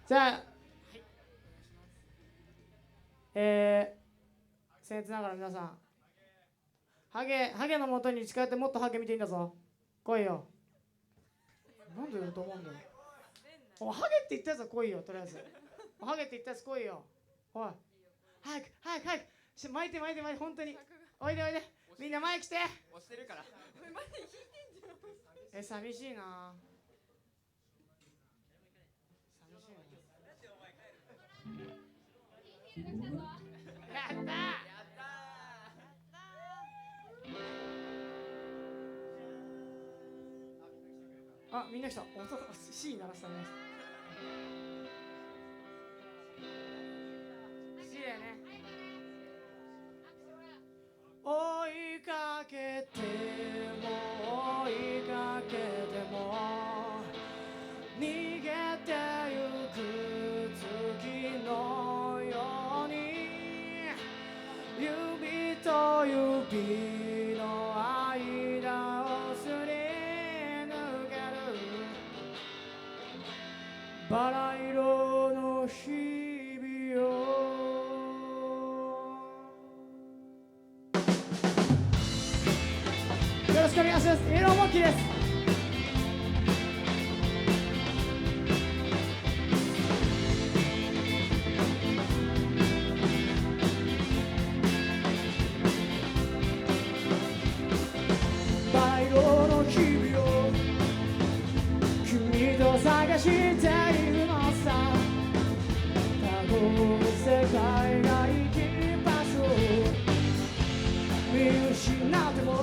じゃあ、僭越ながら皆さん、ハゲの元に近寄ってもっとハゲ見ていいんだぞ。来いよ。なんで言うと思うんだよ。おハゲって言ったやつは来いよ、とりあえず。ハゲって言ったやつ来いよ。おい。早く。巻いて、本当に。おいで。みんな前来て。押してるから。寂しいな。やったー。あ、みんな来た。音 C 鳴らしたね。C だよね。追いかけても追いかけても逃げてゆく月のように指と指の間をすり抜けるバラ色の日々をよろしくお願いします。エロモッキーです。バラ色の日々を君と探しているのさ。多分世界が生きる場所を見失っても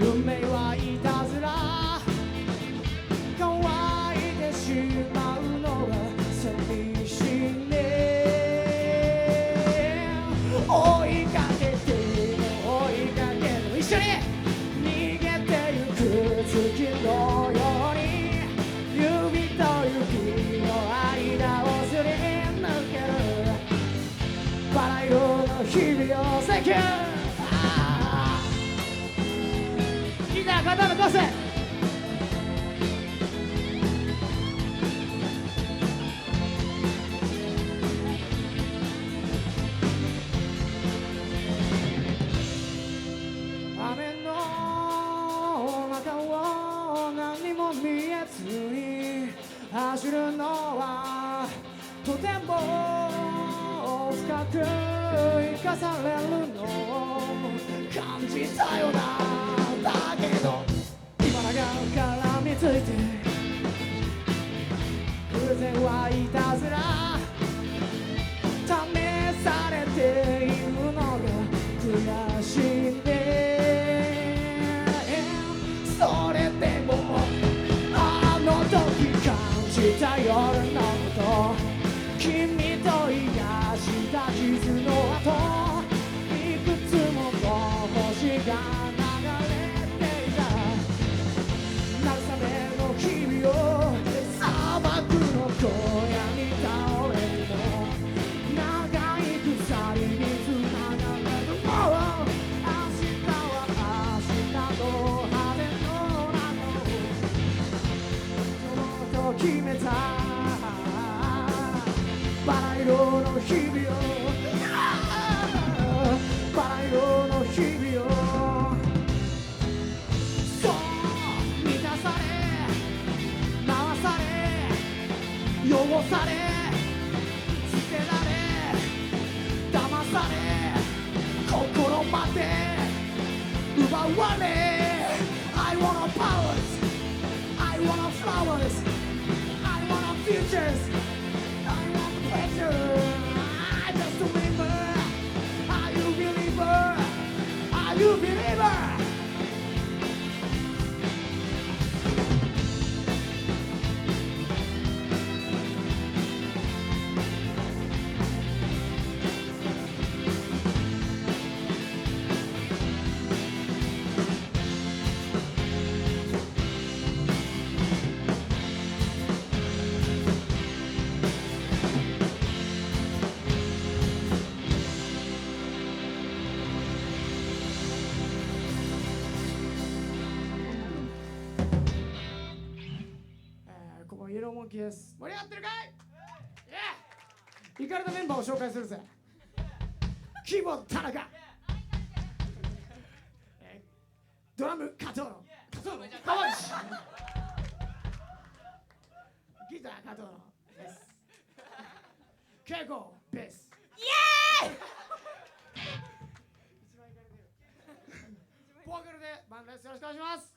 運命はいたずら乾いてしまうのが寂しいね。追いかけて一緒に逃げてゆく月のように指と指の間をすり抜けるバラ色の日々をセキュー肩の出せ。雨の中を何も見えずに走るのはとても深く生かされるのを感じたよな。だけど今が絡みついて偶然はいたずら試されているのが悔しいね。それでもあの時感じた夜のこと君と癒した傷の後いくつもの星が荒野に倒れても長い鎖につながれるもう明日は明日の羽の中をと決めたバラ色の日々をバラ色の日々をそう満たされ回され汚され捨てられ騙され心まで奪われ I wanna powers I wanna flowers I wanna futures I want pleasure I just remember Are you believer Are You believerここイエローモンキーです。盛り上がってるかい？イエーイ！イカれたメンバーを紹介するぜ。キーボード田中、ドラム加藤の川内、ギター加藤のです。ケイコベース。イエーイ！ボーカルでバンドです。よろしくお願いします。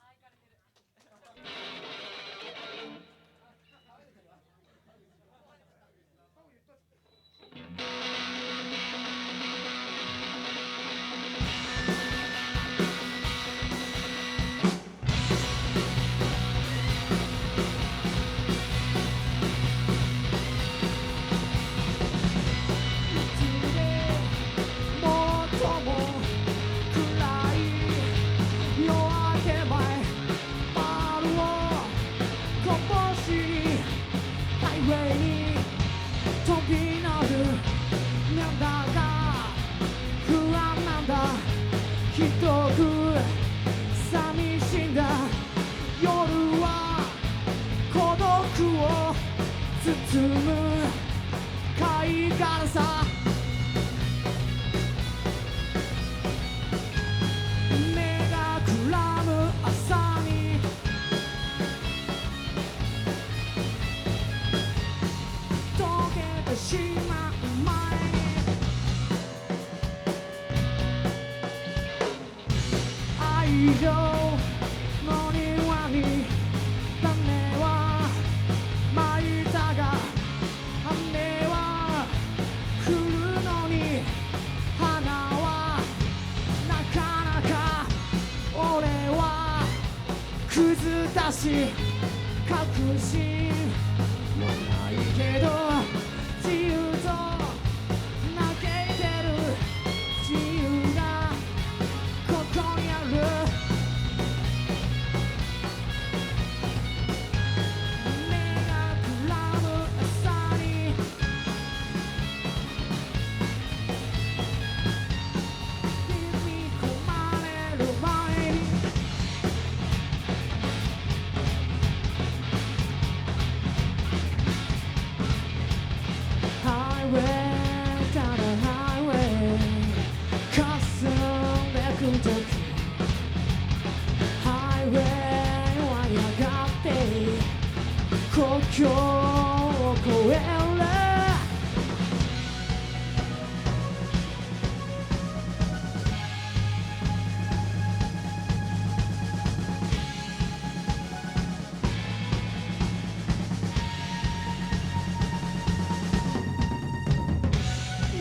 寂しんだ夜は孤独を包む海岸さ。目がくらむ朝に溶けてしまう前に愛情の庭に種はまいたが雨は降るのに花はなかなか俺はくずだし確信はないけど自由と嘆いてる自由がここにある。目がくらむ朝に踏み込まれる前にハイウェイただハイウェイかすんでくときハイウェイはやがって国境を越える。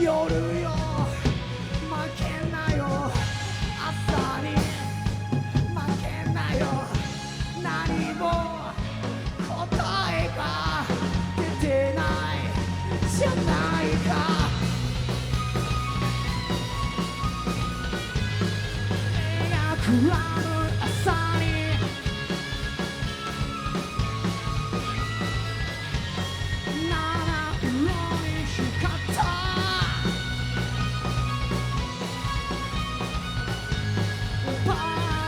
夜よ負けなよ朝に負けなよ何も答えが出てないじゃないか。目がくらむ朝に七色に光ったパ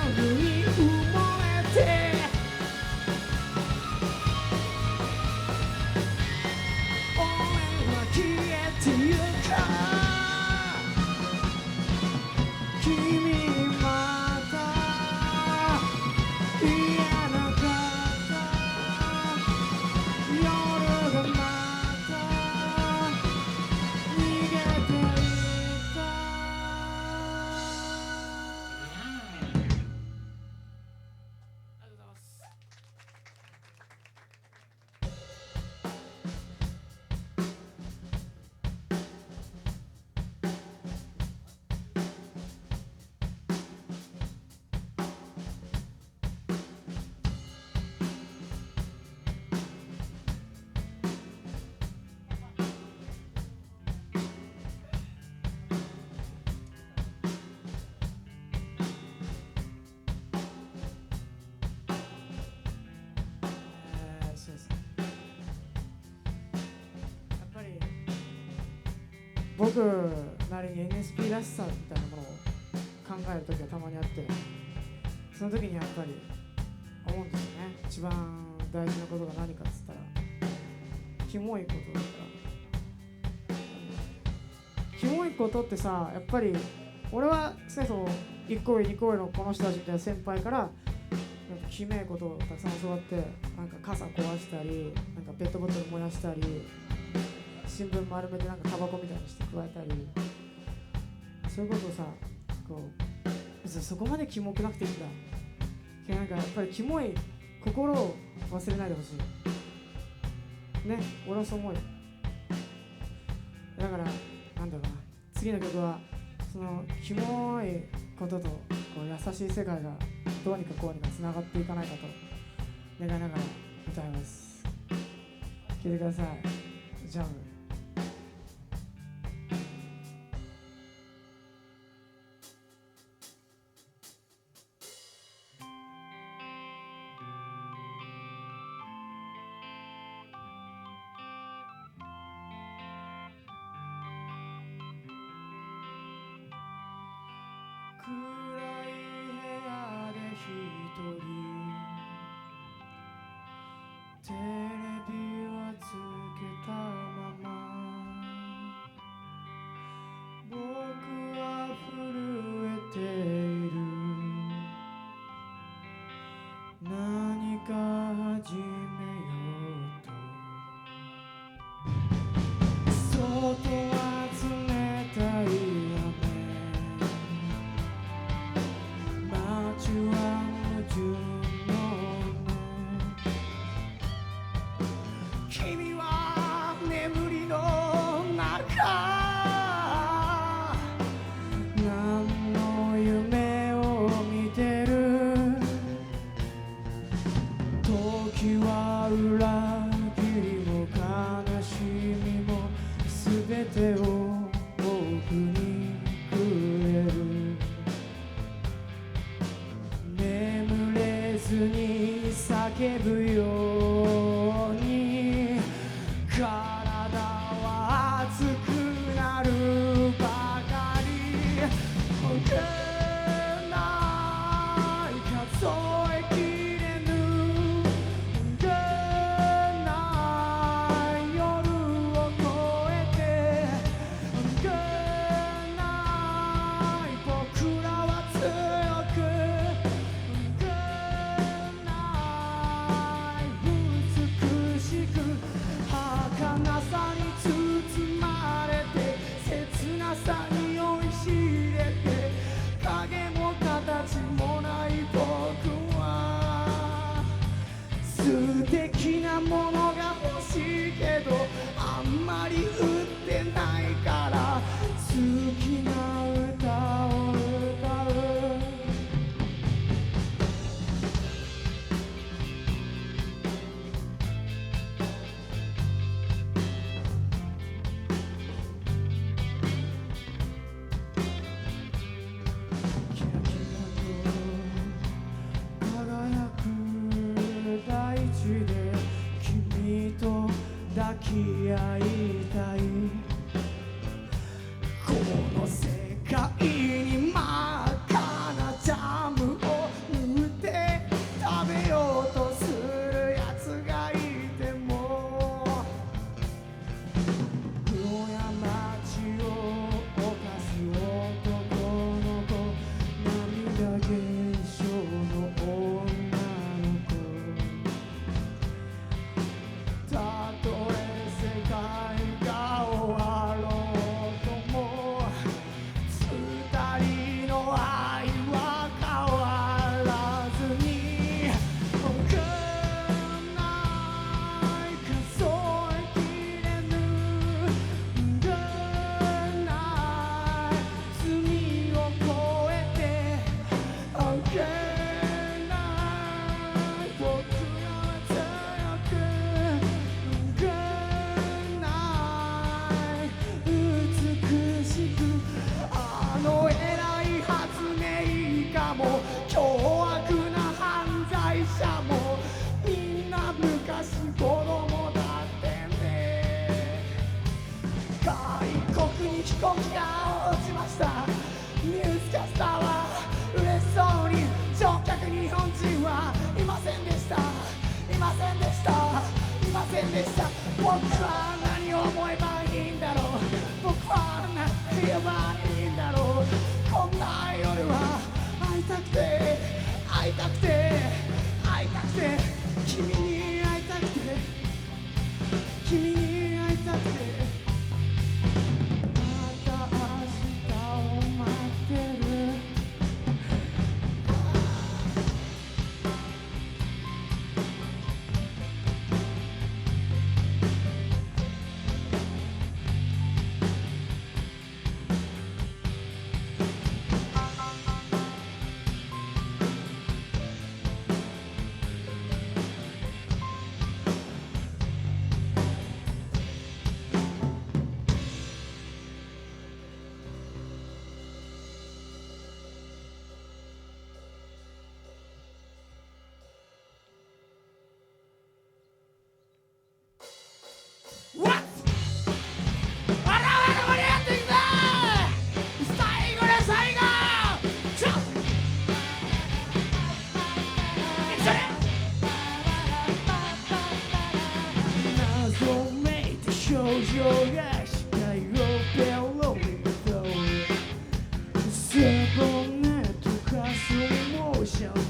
ールに埋もれて俺は消えてゆく。君また僕なりに NSP らしさみたいなものを考える時はたまにあって、その時にやっぱり思うんですよね。一番大事なことが何かっつったらキモいことだから。キモいことってさ、やっぱり俺はそもそも1個上2個上のこの人たちみたいな先輩からやっぱキメいことをたくさん教わって、なんか傘壊したり、なんかペットボトル燃やしたり、新聞丸めてなんかタバコみたいにして加えたり、そういうことをさ、こう別にそこまでキモくなくていいんだ。なんかやっぱりキモい心を忘れないでほしいね。俺はそう思うよ。だからなんだろうな、次の曲はそのキモいこととこう優しい世界がどうにかこうにかつながっていかないかと願いながら歌います。聴いてください。ジャム。暗い部屋で一人テレビはつけたまま、僕は震えている。何か始めようと。外は冷たい街は矛盾の目。君は眠りの中、何の夢を見てる。時は裏切りも悲しみも全てを僕にくれる。眠れずに叫ぶように体は熱くなるばかり。少ない数えきれぬ少ない夜を越えて、少ない僕らは強く、美しく儚さに包まれて、切なさに酔いしれて、影も形もない僕は素敵なものが欲しいけどあんまり売ってないから、好きな歌を歌う。キラキラと輝く大地で君と抱き合いたい。この世界に真っ赤なジャムを塗って食べようとするやつがいても、黒や街を犯す男の子、涙現象の女の子。たとえ世界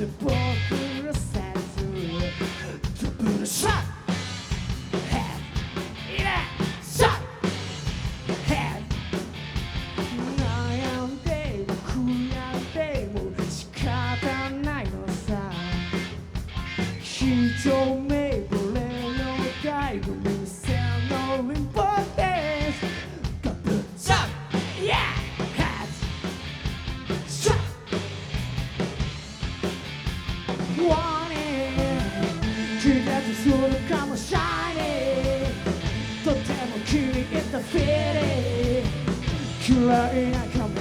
で僕らせずダブルショットヘッドいいねショットヘッド悩んでも悔やんでも仕方ないのさ一目惚れの醍醐味せのインポーテンスダブルショット Yeah! Head! Shot! Warning! 気絶するかもしれないとても気に入ったフィーリング嫌いな仮面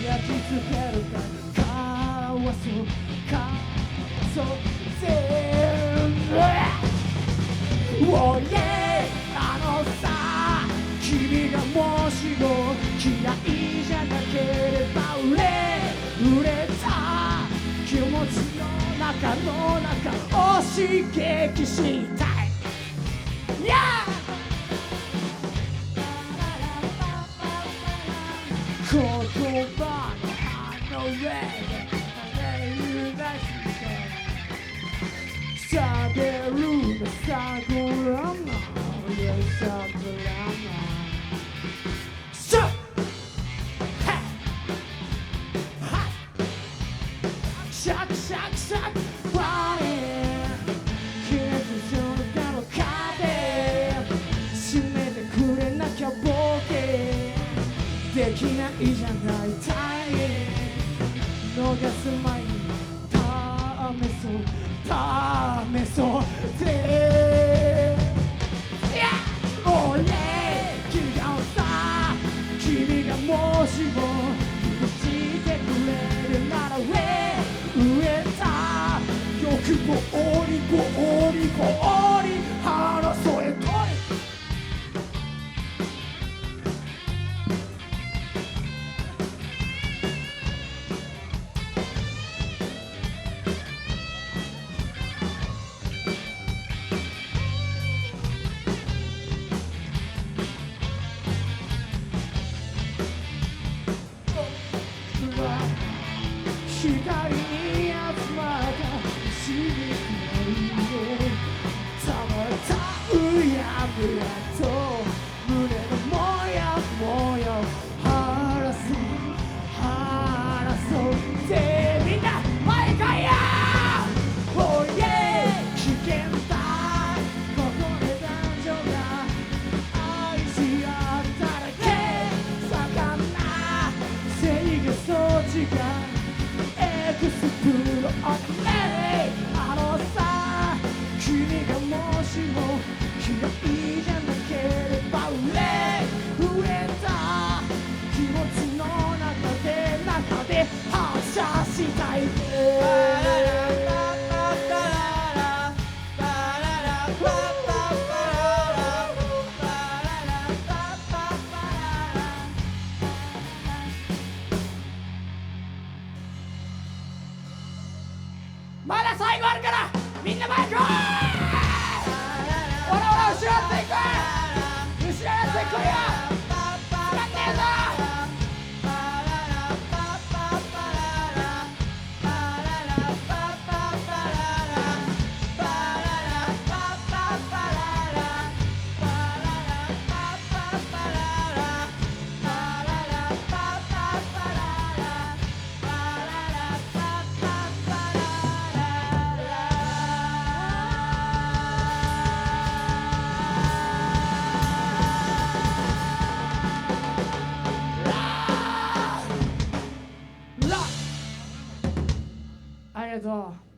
焼き付けるかわそう全部 Oh yeah あのさ君がもしも嫌いじゃなければ売れた気持ちの中を刺激したい Yeah! 言葉の反応で喋るのさぐらまいやさぐらまシュッヘッハッシャクシャクシャクワイン気絶するかの壁閉めてくれなきゃボケできないじゃないタイ逃す前に試そうぜ俺違うさ君がもしも許してくれるなら上た欲望に話そうえとり光に集まった刺激の色たまったうやむやと胸のもやもや晴らそうぜみんな前かや Oh yeah 危険だここで男女が愛し合っただけ盛んな制御装置がエクスプロあのさ君がもしも嫌いじゃなければ売れた気持ちの中で発射したいまだ最後あるからみんな前来いほら後ろやっていこい後ろやっていこいよ使ってえぞありがとう。